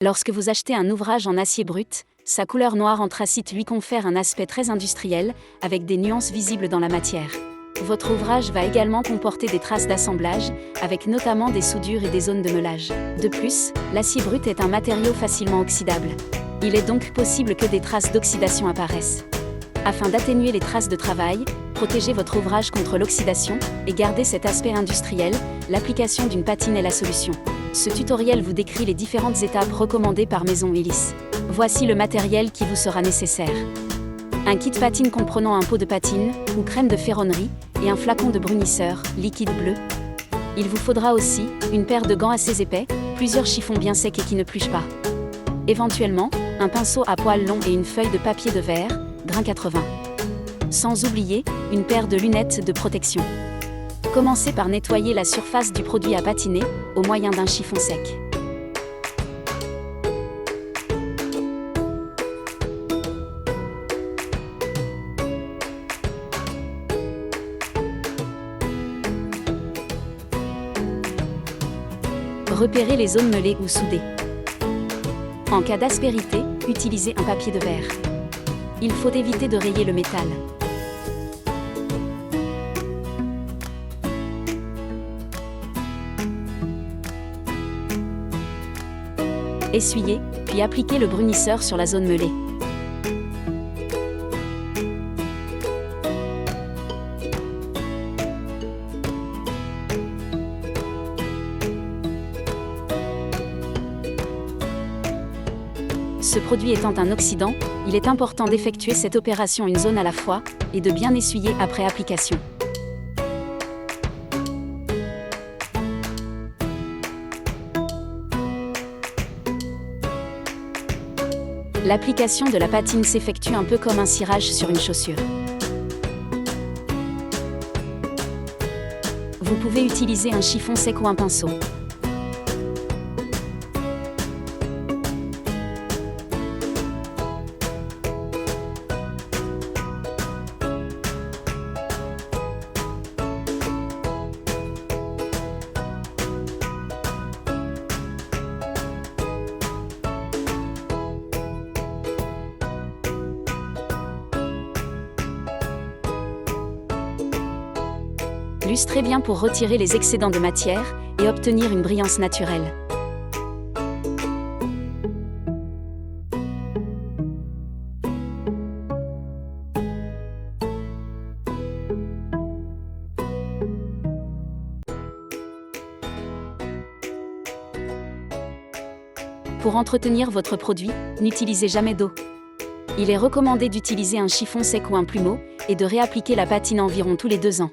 Lorsque vous achetez un ouvrage en acier brut, sa couleur noire anthracite lui confère un aspect très industriel, avec des nuances visibles dans la matière. Votre ouvrage va également comporter des traces d'assemblage, avec notamment des soudures et des zones de meulage. De plus, l'acier brut est un matériau facilement oxydable. Il est donc possible que des traces d'oxydation apparaissent. Afin d'atténuer les traces de travail, protégez votre ouvrage contre l'oxydation et gardez cet aspect industriel, l'application d'une patine est la solution. Ce tutoriel vous décrit les différentes étapes recommandées par Maison Ulysse. Voici le matériel qui vous sera nécessaire. Un kit patine comprenant un pot de patine ou crème de ferronnerie et un flacon de brunisseur, liquide bleu. Il vous faudra aussi une paire de gants assez épais, plusieurs chiffons bien secs et qui ne pluchent pas. Éventuellement, un pinceau à poils longs et une feuille de papier de verre, grain 80. Sans oublier, une paire de lunettes de protection. Commencez par nettoyer la surface du produit à patiner, au moyen d'un chiffon sec. Repérez les zones meulées ou soudées. En cas d'aspérité, utilisez un papier de verre. Il faut éviter de rayer le métal. Essuyez, puis appliquez le brunisseur sur la zone meulée. Ce produit étant un oxydant, il est important d'effectuer cette opération une zone à la fois, et de bien essuyer après application. L'application de la patine s'effectue un peu comme un cirage sur une chaussure. Vous pouvez utiliser un chiffon sec ou un pinceau. Lustrez bien pour retirer les excédents de matière et obtenir une brillance naturelle. Pour entretenir votre produit, n'utilisez jamais d'eau. Il est recommandé d'utiliser un chiffon sec ou un plumeau et de réappliquer la patine environ tous les 2 ans.